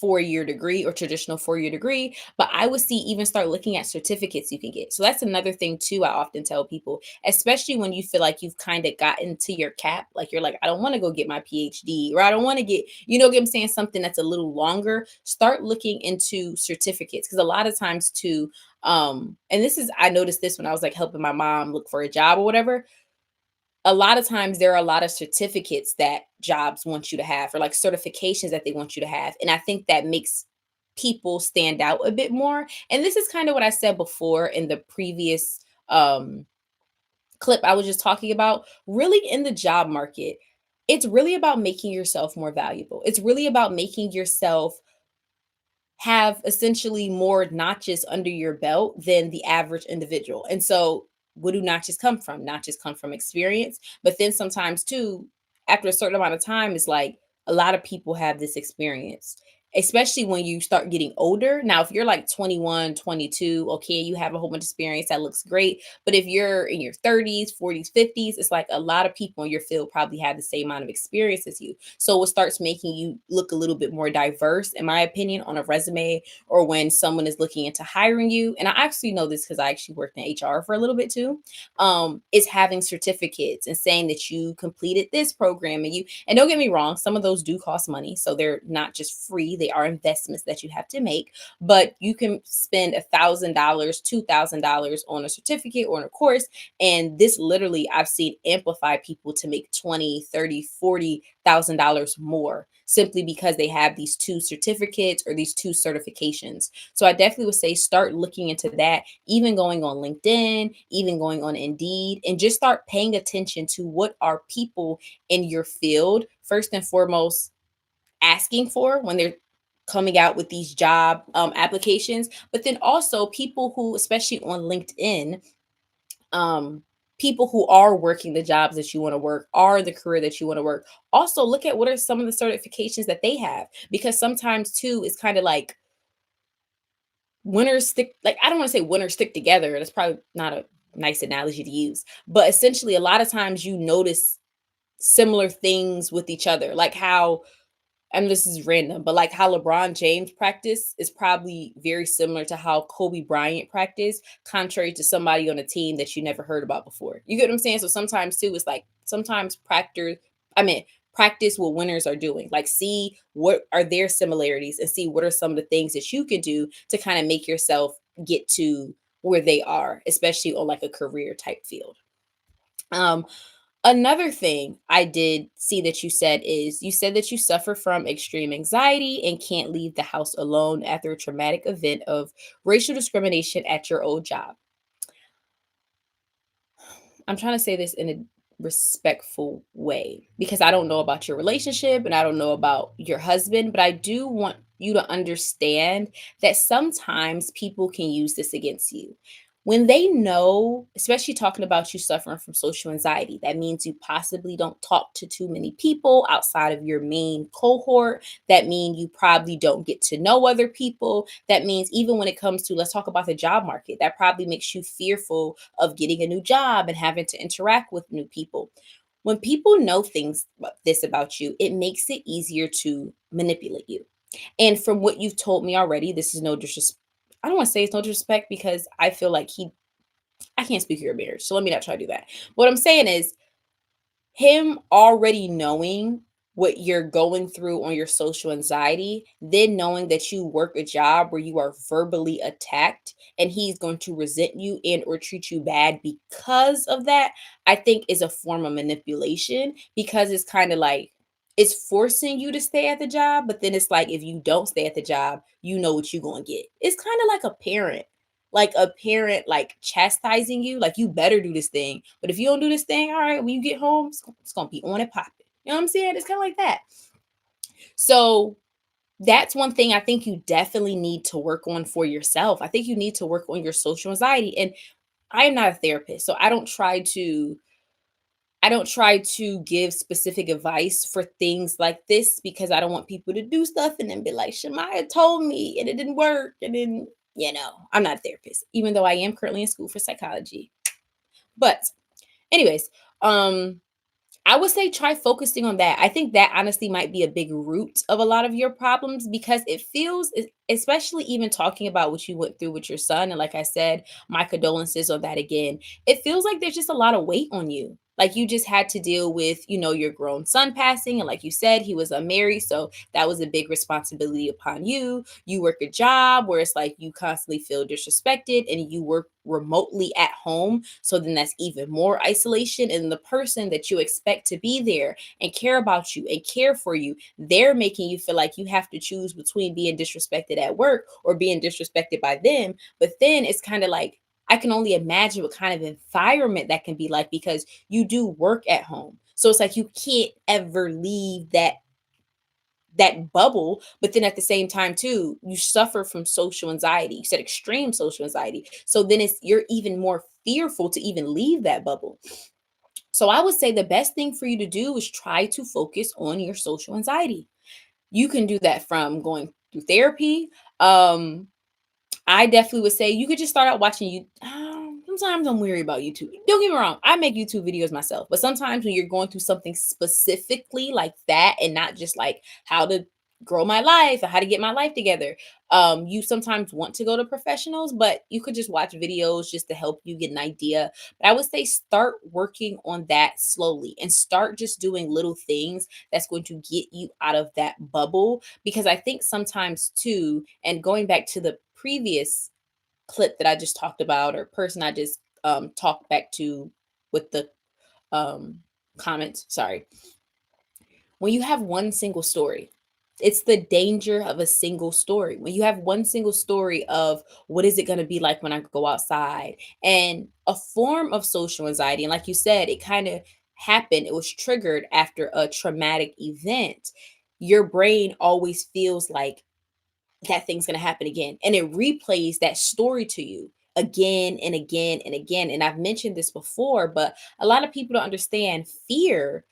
4-year degree or traditional 4-year degree, but I would see even start looking at certificates you can get. So that's another thing too. I often tell people, especially when you feel like you've kind of gotten to your cap, like you're like, I don't want to go get my PhD, or I don't want to get, what I'm saying, something that's a little longer. Start looking into certificates, because a lot of times too, and this is, I noticed this when I was like helping my mom look for a job or whatever. A lot of times there are a lot of certificates that jobs want you to have, or like certifications that they want you to have. And I think that makes people stand out a bit more. And this is kind of what I said before in the previous clip I was just talking about. Really, in the job market, it's really about making yourself more valuable. It's really about making yourself have essentially more notches under your belt than the average individual. And so, what do notches come from? Notches come from experience, but then sometimes too, after a certain amount of time, it's like a lot of people have this experience, especially when you start getting older. Now, if you're like 21, 22, okay, you have a whole bunch of experience, that looks great. But if you're in your 30s, 40s, 50s, it's like a lot of people in your field probably have the same amount of experience as you. So it starts making you look a little bit more diverse, in my opinion, on a resume, or when someone is looking into hiring you. And I actually know this because I actually worked in HR for a little bit too. Is having certificates and saying that you completed this program, and don't get me wrong, some of those do cost money. So they're not just free, they are investments that you have to make. But you can spend $1,000, $2,000 on a certificate or on a course. And this literally I've seen amplify people to make 20, 30, $40,000 more simply because they have these two certificates or these two certifications. So I definitely would say start looking into that, even going on LinkedIn, even going on Indeed, and just start paying attention to what are people in your field, first and foremost, asking for when they're coming out with these job applications, but then also people who, especially on LinkedIn, um, people who are working the jobs that you want to work, are the career that you want to work. Also, look at what are some of the certifications that they have, because sometimes too, it's kind of like winners stick. Like I don't want to say winners stick together. That's probably not a nice analogy to use, but essentially, a lot of times you notice similar things with each other, like how, and this is random, but like how LeBron James practice is probably very similar to how Kobe Bryant practiced, contrary to somebody on a team that you never heard about before. You get what I'm saying? So sometimes too, it's like sometimes practice what winners are doing. Like see what are their similarities and see what are some of the things that you can do to kind of make yourself get to where they are, especially on like a career type field. Um, Another thing I did see that you said is you said that you suffer from extreme anxiety and can't leave the house alone after a traumatic event of racial discrimination at your old job. I'm trying to say this in a respectful way because I don't know about your relationship and I don't know about your husband, but I do want you to understand that sometimes people can use this against you. When they know, especially talking about you suffering from social anxiety, that means you possibly don't talk to too many people outside of your main cohort. That means you probably don't get to know other people. That means even when it comes to, let's talk about the job market, that probably makes you fearful of getting a new job and having to interact with new people. When people know things this about you, it makes it easier to manipulate you. And from what you've told me already, this is no disrespect. I don't want to say it's no disrespect because I feel like I can't speak your marriage. So let me not try to do that. What I'm saying is him already knowing what you're going through on your social anxiety, then knowing that you work a job where you are verbally attacked and he's going to resent you and or treat you bad because of that, I think is a form of manipulation because it's kind of like it's forcing you to stay at the job, but then it's like if you don't stay at the job, you know what you're going to get. It's kind of like a parent. Like a parent like chastising you, like you better do this thing. But if you don't do this thing, all right, when you get home, it's gonna be on and popping. You know what I'm saying? It's kind of like that. So that's one thing I think you definitely need to work on for yourself. I think you need to work on your social anxiety. And I am not a therapist, so I don't try to give specific advice for things like this because I don't want people to do stuff and then be like, Shamaya told me and it didn't work. And then, I'm not a therapist, even though I am currently in school for psychology. But, anyways, um, I would say try focusing on that. I think that honestly might be a big root of a lot of your problems because it feels, especially even talking about what you went through with your son. And like I said, my condolences on that again. It feels like there's just a lot of weight on you. Like you just had to deal with, your grown son passing. And like you said, he was unmarried. So that was a big responsibility upon you. You work a job where it's like you constantly feel disrespected and you work remotely at home. So then that's even more isolation. And the person that you expect to be there and care about you and care for you, they're making you feel like you have to choose between being disrespected at work or being disrespected by them. But then it's kind of like, I can only imagine what kind of environment that can be like because you do work at home. So it's like you can't ever leave that bubble, but then at the same time too you suffer from social anxiety. You said extreme social anxiety, so then you're even more fearful to even leave that bubble. So I would say the best thing for you to do is try to focus on your social anxiety. You can do that from going through therapy. I definitely would say you could just start out watching you. Sometimes I'm weary about YouTube. Don't get me wrong, I make YouTube videos myself, but sometimes when you're going through something specifically like that, and not just like how to grow my life or how to get my life together, you sometimes want to go to professionals, but you could just watch videos just to help you get an idea. But I would say start working on that slowly and start just doing little things that's going to get you out of that bubble. Because I think sometimes too, and going back to the previous clip that I just talked about, or person I just talked back to with the um, comments, sorry. When you have one single story, It's the danger of a single story. When you have one single story of what is it going to be like when I go outside, and a form of social anxiety, and like you said, it kind of happened, it was triggered after a traumatic event. Your brain always feels like that thing's going to happen again, and it replays that story to you again and again and again. And I've mentioned this before, but a lot of people don't understand fear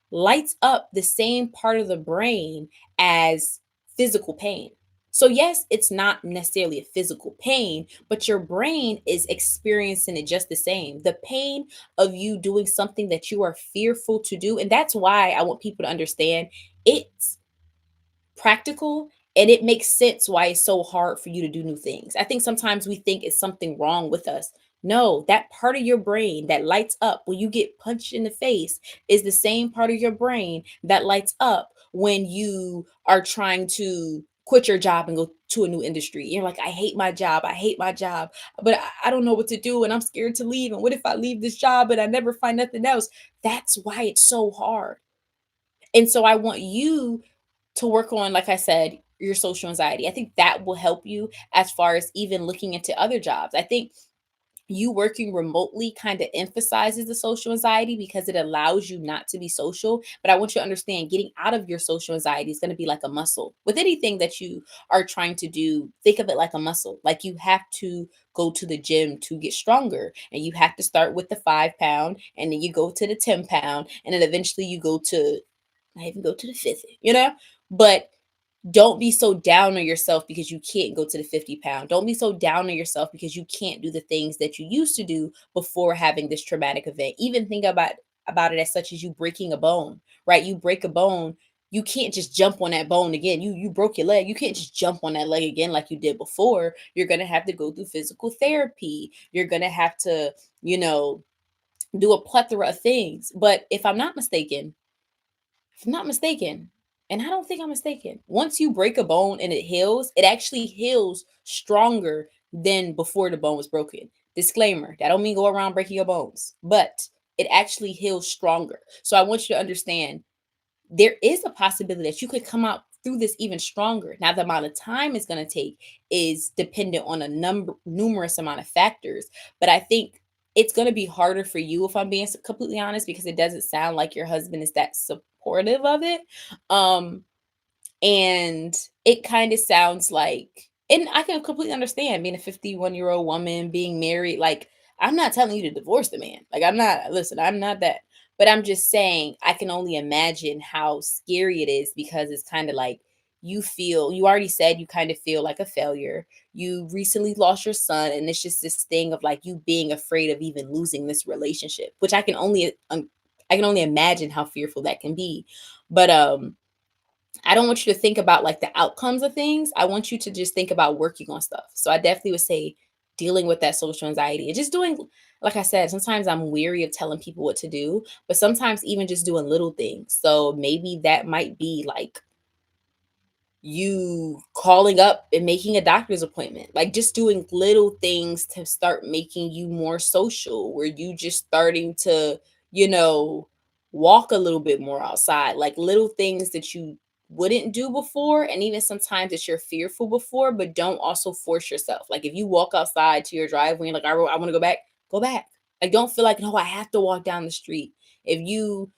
lights up the same part of the brain as physical pain. So, yes, it's not necessarily a physical pain, but your brain is experiencing it just the same. The pain of you doing something that you are fearful to do. And that's why I want people to understand it's practical, and it makes sense why it's so hard for you to do new things. I think sometimes we think it's something wrong with us. No, that part of your brain that lights up when you get punched in the face is the same part of your brain that lights up when you are trying to quit your job and go to a new industry. You're like, I hate my job. I hate my job, but I don't know what to do. And I'm scared to leave. And what if I leave this job and I never find nothing else? That's why it's so hard. And so I want you to work on, like I said, your social anxiety. I think that will help you as far as even looking into other jobs. I think you working remotely kind of emphasizes the social anxiety because it allows you not to be social. But I want you to understand getting out of your social anxiety is going to be like a muscle. With anything that you are trying to do, think of it like a muscle. Like you have to go to the gym to get stronger, and you have to start with the 5 pound, and then you go to the 10 pound, and then eventually you go to, I even go to the 50, But don't be so down on yourself because you can't go to the 50 pound. Don't be so down on yourself because you can't do the things that you used to do before having this traumatic event. Even think about it as such as you breaking a bone, right? You break a bone, you can't just jump on that bone again. You broke your leg. You can't just jump on that leg again like you did before. You're going to have to go through physical therapy. You're going to have to, do a plethora of things. But if I'm not mistaken, and I don't think I'm mistaken, once you break a bone and it heals, it actually heals stronger than before the bone was broken. Disclaimer, that don't mean go around breaking your bones, but it actually heals stronger. So I want you to understand there is a possibility that you could come out through this even stronger. Now, the amount of time it's going to take is dependent on a numerous amount of factors, but I think it's going to be harder for you, if I'm being completely honest, because it doesn't sound like your husband is that supportive of it. Um, and it kind of sounds like, and I can completely understand being a 51-year-old woman, being married. Like, I'm not telling you to divorce the man. Like, listen, I'm not that. But I'm just saying, I can only imagine how scary it is because it's kind of like you already said you kind of feel like a failure. You recently lost your son, and it's just this thing of like you being afraid of even losing this relationship, which I can only imagine how fearful that can be. But I don't want you to think about like the outcomes of things. I want you to just think about working on stuff. So I definitely would say dealing with that social anxiety and just doing, like I said, sometimes I'm weary of telling people what to do, but sometimes even just doing little things. So maybe that might be like you calling up and making a doctor's appointment, like just doing little things to start making you more social, where you just starting to, you know, walk a little bit more outside, like little things that you wouldn't do before. And even sometimes that you're fearful before, but don't also force yourself. Like if you walk outside to your driveway and like, I want to go back, go back. Like don't feel like, no, I have to walk down the street. If you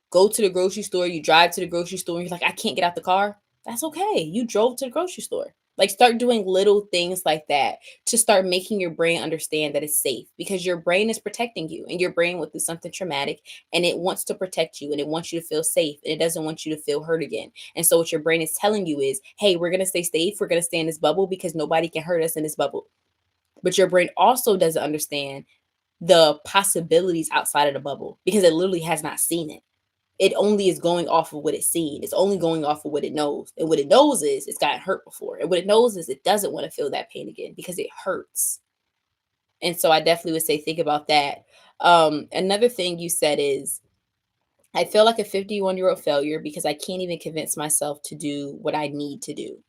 go to the grocery store, you drive to the grocery store and you're like, I can't get out the car, that's okay. You drove to the grocery store. Like start doing little things like that to start making your brain understand that it's safe, because your brain is protecting you, and your brain went through something traumatic and it wants to protect you and it wants you to feel safe and it doesn't want you to feel hurt again. And so what your brain is telling you is, hey, we're going to stay safe. We're going to stay in this bubble because nobody can hurt us in this bubble. But your brain also doesn't understand the possibilities outside of the bubble because it literally has not seen it. It only is going off of what it's seen. It's only going off of what it knows. And what it knows is it's gotten hurt before. And what it knows is it doesn't want to feel that pain again because it hurts. And so I definitely would say think about that. Another thing you said is, I feel like a 51-year-old failure because I can't even convince myself to do what I need to do.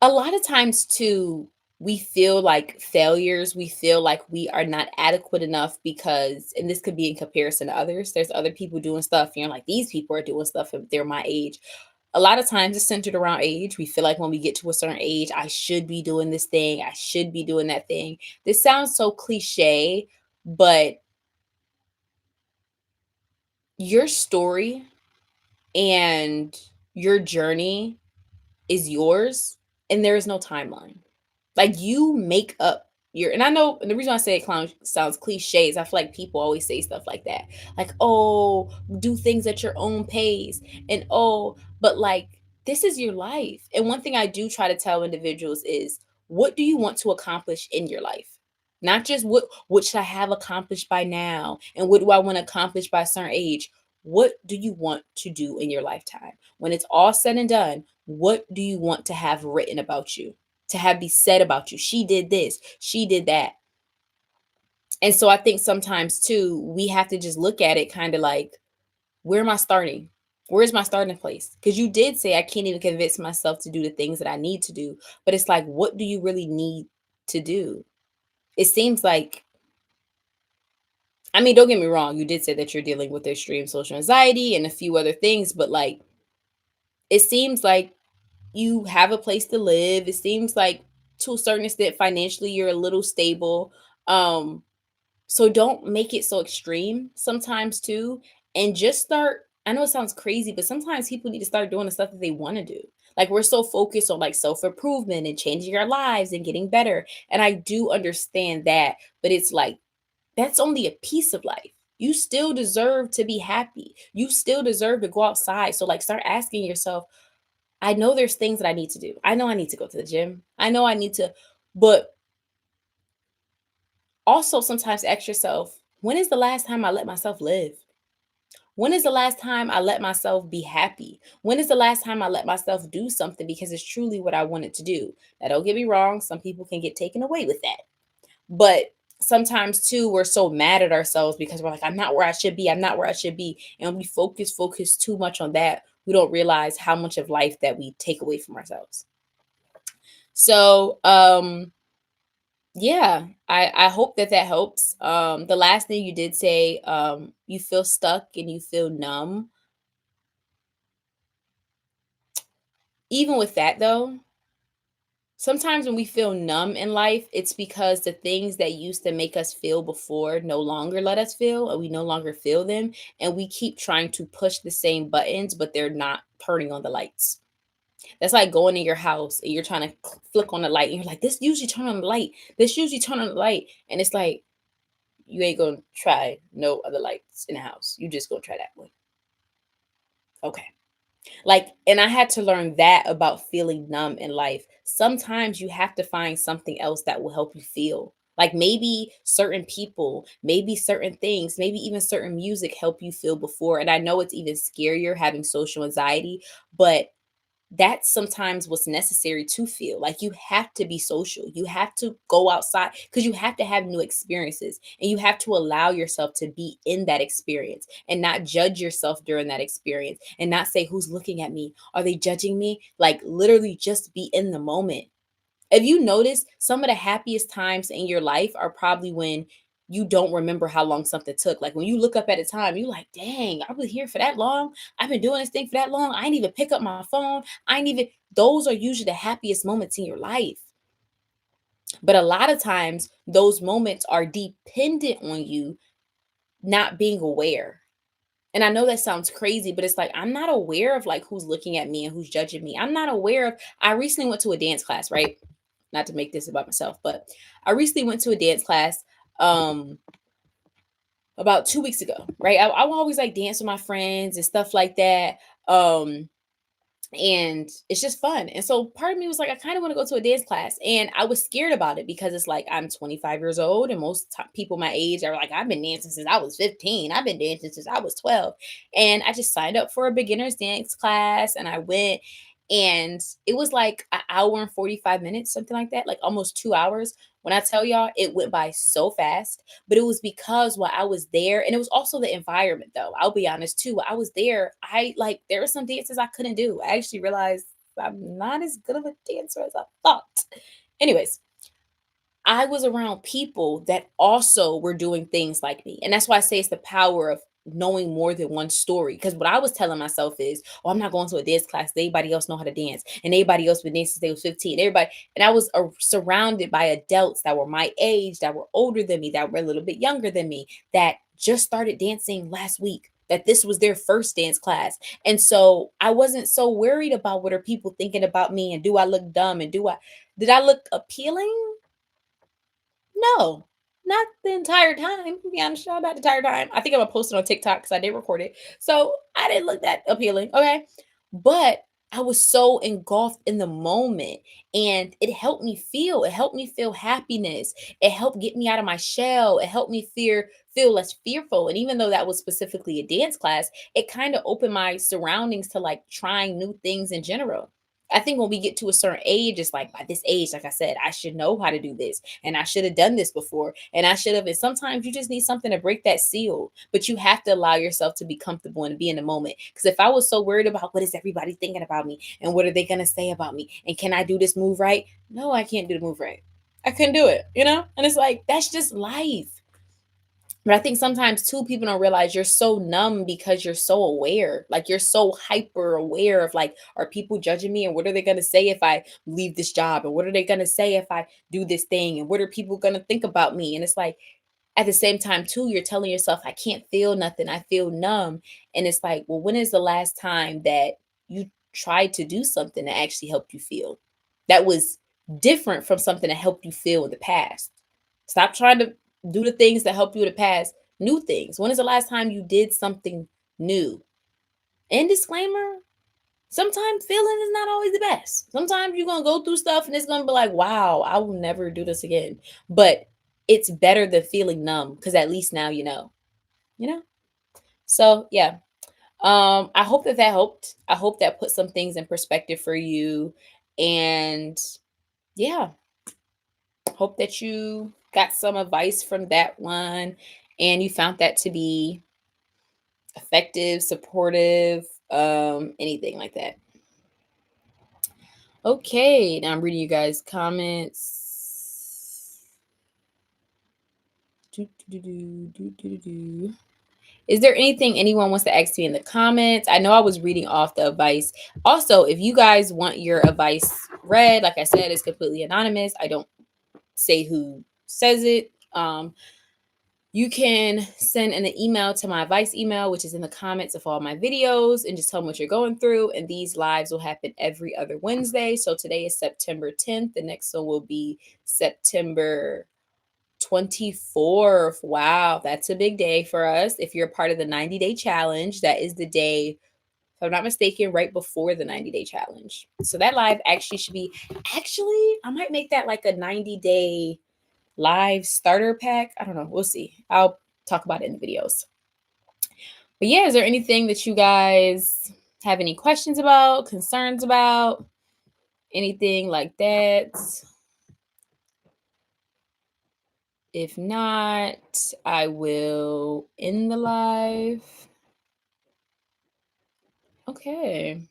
A lot of times too, we feel like failures. We feel like we are not adequate enough because, and this could be in comparison to others. There's other people doing stuff. You're like, these people are doing stuff if they're my age. A lot of times it's centered around age. We feel like when we get to a certain age, I should be doing this thing. I should be doing that thing. This sounds so cliche, but your story and your journey is yours, and there is no timeline. Like, you make up your, and I know, and the reason I say it clown sounds cliche is I feel like people always say stuff like that. Like, oh, do things at your own pace. And oh, but like, this is your life. And one thing I do try to tell individuals is, what do you want to accomplish in your life? Not just what should I have accomplished by now, and what do I want to accomplish by a certain age? What do you want to do in your lifetime? When it's all said and done, what do you want to have written about you? To have be said about you? She did this, she did that. And so I think sometimes too, we have to just look at it kind of like, where am I starting? Where's my starting place? Because you did say I can't even convince myself to do the things that I need to do. But it's like, what do you really need to do? It seems like, I mean, don't get me wrong, you did say that you're dealing with extreme social anxiety and a few other things, but like, it seems like you have a place to live. It seems like to a certain extent financially you're a little stable. Um, so don't make it so extreme sometimes too. And just start. I know it sounds crazy, but sometimes people need to start doing the stuff that they want to do. Like, we're so focused on like self-improvement and changing our lives and getting better. And I do understand that, but it's like, that's only a piece of life. You still deserve to be happy. You still deserve to go outside. So like, start asking yourself, I know there's things that I need to do. I know I need to go to the gym. I know I need to, but also sometimes ask yourself, when is the last time I let myself live? When is the last time I let myself be happy? When is the last time I let myself do something because it's truly what I wanted to do? Now, don't get me wrong, some people can get taken away with that. But sometimes too, we're so mad at ourselves because we're like, I'm not where I should be. I'm not where I should be. And we focus too much on that. We don't realize how much of life that we take away from ourselves. So, yeah, I hope that that helps. The last thing you did say, you feel stuck and you feel numb. Even with that though, sometimes when we feel numb in life, it's because the things that used to make us feel before no longer let us feel, or we no longer feel them, and we keep trying to push the same buttons, but they're not turning on the lights. That's like going in your house and you're trying to flick on the light, and you're like, this usually turn on the light. This usually turn on the light, and it's like, you ain't gonna try no other lights in the house. You just gonna try that one. Okay. Like, and I had to learn that about feeling numb in life. Sometimes you have to find something else that will help you feel. Like, maybe certain people, maybe certain things, maybe even certain music help you feel before. And I know it's even scarier having social anxiety, but that's sometimes what's necessary to feel. Like, you have to be social, you have to go outside because you have to have new experiences, and you have to allow yourself to be in that experience and not judge yourself during that experience, and not say, who's looking at me, are they judging me? Like, literally just be in the moment. If you notice, some of the happiest times in your life are probably when you don't remember how long something took. Like, when you look up at a time, you like, dang, I was here for that long. I've been doing this thing for that long. I ain't even pick up my phone. I ain't even, those are usually the happiest moments in your life. But a lot of times, those moments are dependent on you not being aware. And I know that sounds crazy, but it's like, I'm not aware of like who's looking at me and who's judging me. I'm not aware of, I recently went to a dance class, right? Not to make this about myself, but I recently went to a dance class um about 2 weeks ago, right? I always like dance with my friends and stuff like that. And it's just fun. And so part of me was like, I kind of want to go to a dance class. And I was scared about it because it's like, I'm 25 years old, and most people my age are like, I've been dancing since I was 15. I've been dancing since I was 12. And I just signed up for a beginner's dance class, and I went, and it was like an hour and 45 minutes, something like that, like almost 2 hours. When I tell y'all, it went by so fast, but it was because while I was there, and it was also the environment though. I'll be honest too. While I was there, I like, there were some dances I couldn't do. I actually realized I'm not as good of a dancer as I thought. Anyways, I was around people that also were doing things like me. And that's why I say it's the power of knowing more than one story. Because what I was telling myself is, oh, I'm not going to a dance class. Everybody else know how to dance. And everybody else been dancing since they was 15. Everybody. And I was surrounded by adults that were my age, that were older than me, that were a little bit younger than me, that just started dancing last week. That this was their first dance class. And so I wasn't so worried about what are people thinking about me, and do I look dumb, and did I look appealing? No, not the entire time. To be honest, y'all, not the entire time. I think I'm gonna post it on TikTok because I did record it. So I didn't look that appealing. Okay. But I was so engulfed in the moment, and it helped me feel happiness. It helped get me out of my shell. It helped me feel less fearful. And even though that was specifically a dance class, it kind of opened my surroundings to like trying new things in general. I think when we get to a certain age, it's like by this age, like I said, I should know how to do this, and I should have done this before, and I should have. And sometimes you just need something to break that seal, but you have to allow yourself to be comfortable and be in the moment. Because if I was so worried about what is everybody thinking about me, and what are they going to say about me, and can I do this move right? No, I can't do the move right. I couldn't do it, And it's like, that's just life. But I think sometimes too, people don't realize you're so numb because you're so aware. Like you're so hyper aware of like, are people judging me? And what are they gonna say if I leave this job? And what are they gonna say if I do this thing? And what are people gonna think about me? And it's like at the same time, too, you're telling yourself, I can't feel nothing. I feel numb. And it's like, well, when is the last time that you tried to do something that actually helped you feel? That was different from something that helped you feel in the past. Stop trying to do the things that help you in the past. New things. When is the last time you did something new? And disclaimer, sometimes feeling is not always the best. Sometimes you're going to go through stuff and it's going to be like, wow, I will never do this again. But it's better than feeling numb because at least now you know? So, yeah. I hope that helped. I hope that put some things in perspective for you. And yeah, hope that you got some advice from that one and you found that to be effective, supportive, anything like that. Okay, now I'm reading you guys' comments. Is there anything anyone wants to ask me in the comments? I know I was reading off the advice. Also, if you guys want your advice read, like I said, it's completely anonymous. I don't say who says it. You can send an email to my advice email, which is in the comments of all my videos, and just tell them what you're going through. And these lives will happen every other Wednesday. So today is September 10th. The next one will be September 24th. Wow, that's a big day for us. If you're part of the 90-day challenge, that is the day, if I'm not mistaken, right before the 90-day challenge. So that live actually should be, I might make that like a 90-day live starter pack. I don't know. We'll see. I'll talk about it in the videos. But yeah, is there anything that you guys have any questions about, concerns about, anything like that? If not, I will end the live. Okay.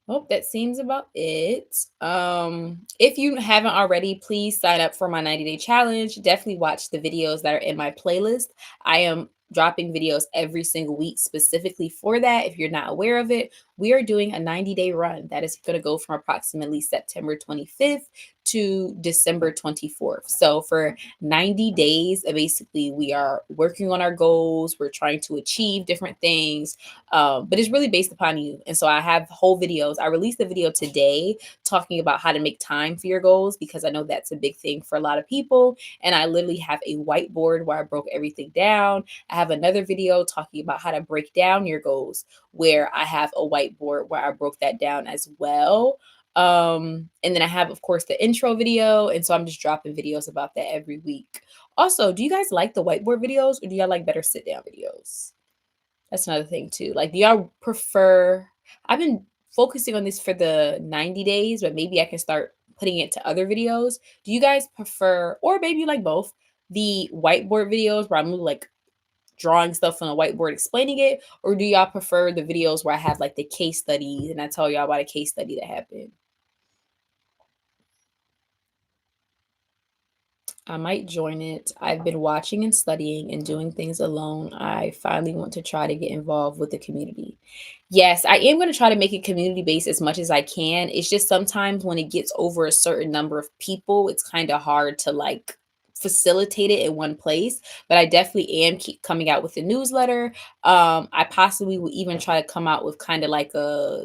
Oh, that seems about it. If you haven't already, please sign up for my 90-day challenge. Definitely watch the videos that are in my playlist. I am dropping videos every single week specifically for that. If you're not aware of it, we are doing a 90-day run that is going to go from approximately September 25th to December 24th. So for 90 days, basically, we are working on our goals. We're trying to achieve different things, but it's really based upon you. And so I have whole videos. I released a video today talking about how to make time for your goals because I know that's a big thing for a lot of people. And I literally have a whiteboard where I broke everything down. I have another video talking about how to break down your goals where I have a whiteboard where I broke that down as well. And then I have, of course, the intro video. And so I'm just dropping videos about that every week. Also, do you guys like the whiteboard videos or do y'all like better sit down videos? That's another thing too. Like, do y'all prefer? I've been focusing on this for the 90 days, but maybe I can start putting it to other videos. Do you guys prefer, or maybe you like both, the whiteboard videos where I'm like drawing stuff on a whiteboard explaining it, or do y'all prefer the videos where I have like the case studies and I tell y'all about a case study that happened? I might join it. I've been watching and studying and doing things alone. I finally want to try to get involved with the community. Yes, I am going to try to make it community based as much as I can. It's just sometimes when it gets over a certain number of people, it's kind of hard to like facilitate it in one place. But I definitely am keep coming out with a newsletter. I possibly will even try to come out with kind of like a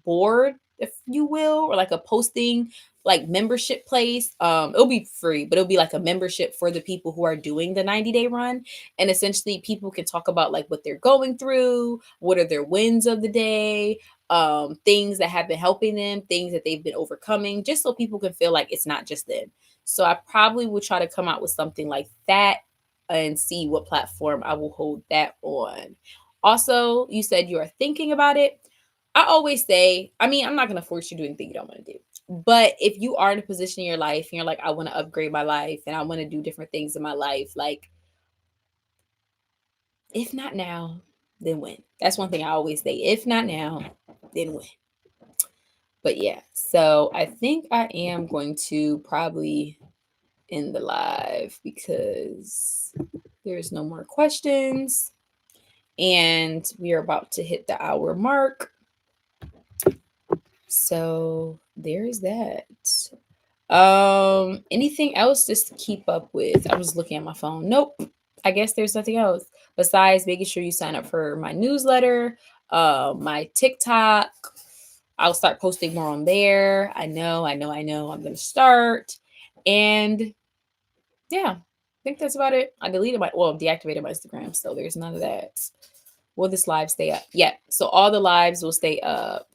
board, if you will, or like a posting like membership place. It'll be free, but it'll be like a membership for the people who are doing the 90-day run. And essentially people can talk about like what they're going through, what are their wins of the day, things that have been helping them, things that they've been overcoming, just so people can feel like it's not just them. So I probably will try to come out with something like that and see what platform I will hold that on. Also, you said you are thinking about it. I always say, I mean, I'm not going to force you to do anything you don't want to do. But if you are in a position in your life and you're like, I want to upgrade my life and I want to do different things in my life, like, if not now, then when? That's one thing I always say. If not now, then when? But yeah, so I think I am going to probably end the live because there's no more questions and we are about to hit the hour mark. So there's that. Anything else just to keep up with? I was looking at my phone. Nope. I guess there's nothing else besides making sure you sign up for my newsletter, my TikTok. I'll start posting more on there. I know. I'm gonna start. And yeah, I think that's about it. I deactivated my Instagram, so there's none of that. Will this live stay up? Yeah. So all the lives will stay up.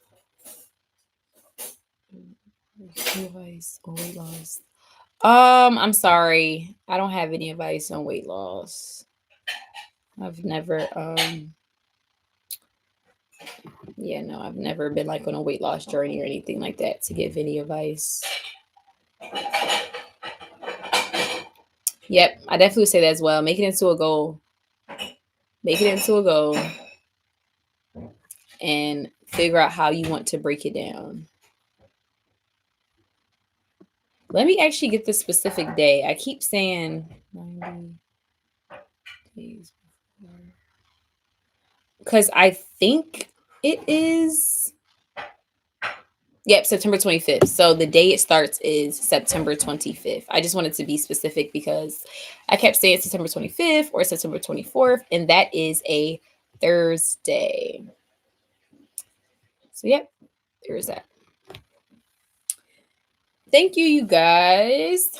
Advice on weight loss. I'm sorry. I don't have any advice on weight loss. I've never I've never been like on a weight loss journey or anything like that to give any advice. Yep, I definitely would say that as well. Make it into a goal. Make it into a goal and figure out how you want to break it down. Let me actually get the specific day. I keep saying 90 days before. Because I think it is. Yep, September 25th. So the day it starts is September 25th. I just wanted to be specific because I kept saying September 25th or September 24th, and that is a Thursday. So, yep, there's that. Thank you, you guys.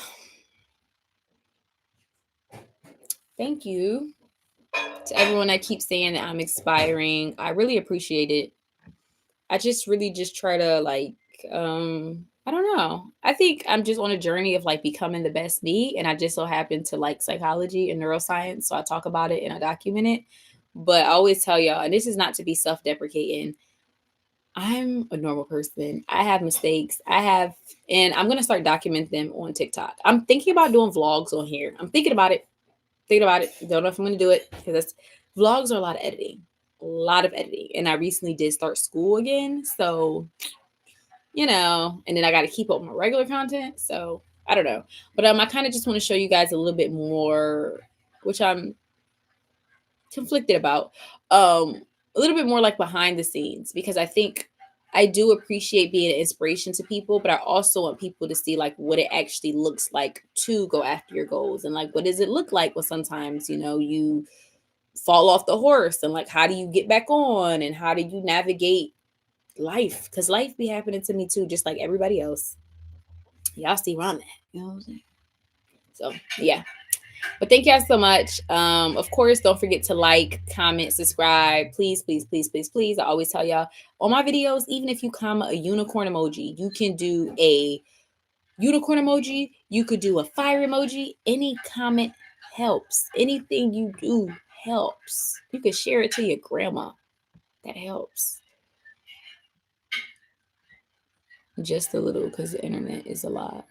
Thank you to everyone that keeps saying that I'm expiring. I really appreciate it. I just really just try to like I don't know. I think I'm just on a journey of like becoming the best me and I just so happen to like psychology and neuroscience, so I talk about it and I document it. But I always tell y'all, and this is not to be self-deprecating, I'm a normal person. I have mistakes. And I'm going to start documenting them on TikTok. I'm thinking about doing vlogs on here. I'm thinking about it. Don't know if I'm going to do it because vlogs are a lot of editing. A lot of editing. And I recently did start school again. So, and then I got to keep up my regular content. So I don't know. But I kind of just want to show you guys a little bit more, which I'm conflicted about. A little bit more like behind the scenes because I think I do appreciate being an inspiration to people, but I also want people to see like what it actually looks like to go after your goals and like what does it look like when sometimes you fall off the horse and like how do you get back on and how do you navigate life, because life be happening to me too, just like everybody else. Y'all see where I'm at, you know what I'm saying? So yeah. But thank y'all so much. Of course, don't forget to like, comment, subscribe. Please, please, please, please, please. I always tell y'all on my videos, even if you comment a unicorn emoji, you can do a unicorn emoji. You could do a fire emoji. Any comment helps. Anything you do helps. You can share it to your grandma. That helps. Just a little because the internet is a lot.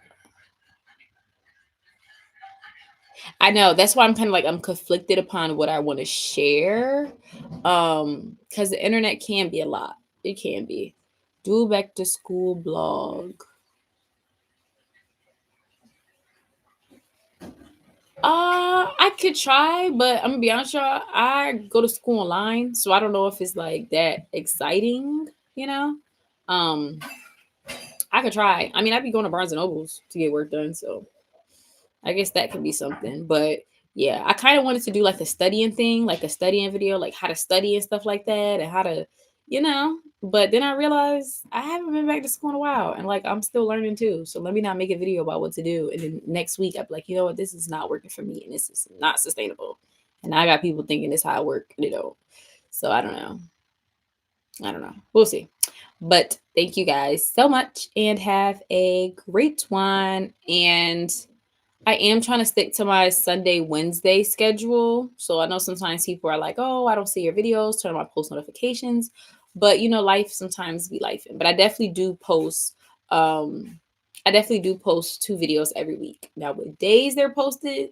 I know that's why I'm kind of like I'm conflicted upon what I want to share. Because the internet can be a lot. It can be. Do back to school blog. I could try, but I'm gonna be honest, y'all. I go to school online, so I don't know if it's like that exciting, you know. Um, I could try. I mean, I'd be going to Barnes and Nobles to get work done, so I guess that could be something. But yeah, I kind of wanted to do like a studying thing, like a studying video, like how to study and stuff like that, and how to, you know. But then I realized I haven't been back to school in a while, and like I'm still learning too. So let me not make a video about what to do, and then next week I'd be like, you know what, this is not working for me, and this is not sustainable. And I got people thinking this how I work, and it don't. So I don't know. I don't know. We'll see. But thank you guys so much, and have a great one. And I am trying to stick to my Sunday, Wednesday schedule. So I know sometimes people are like, oh, I don't see your videos, turn on my post notifications. But you know, life sometimes be life. But I definitely do post 2 videos every week. Now what days they're posted,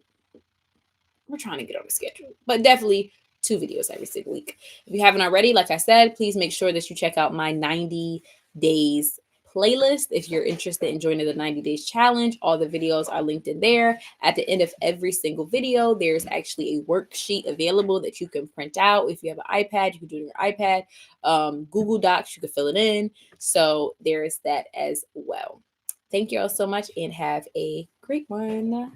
we're trying to get on the schedule, but definitely 2 videos every single week. If you haven't already, like I said, please make sure that you check out my 90 days playlist. If you're interested in joining the 90 days challenge, all the videos are linked in there. At the end of every single video, there's actually a worksheet available that you can print out. If you have an iPad, you can do it on your iPad. Google Docs, you can fill it in. So there is that as well. Thank you all so much, and have a great one.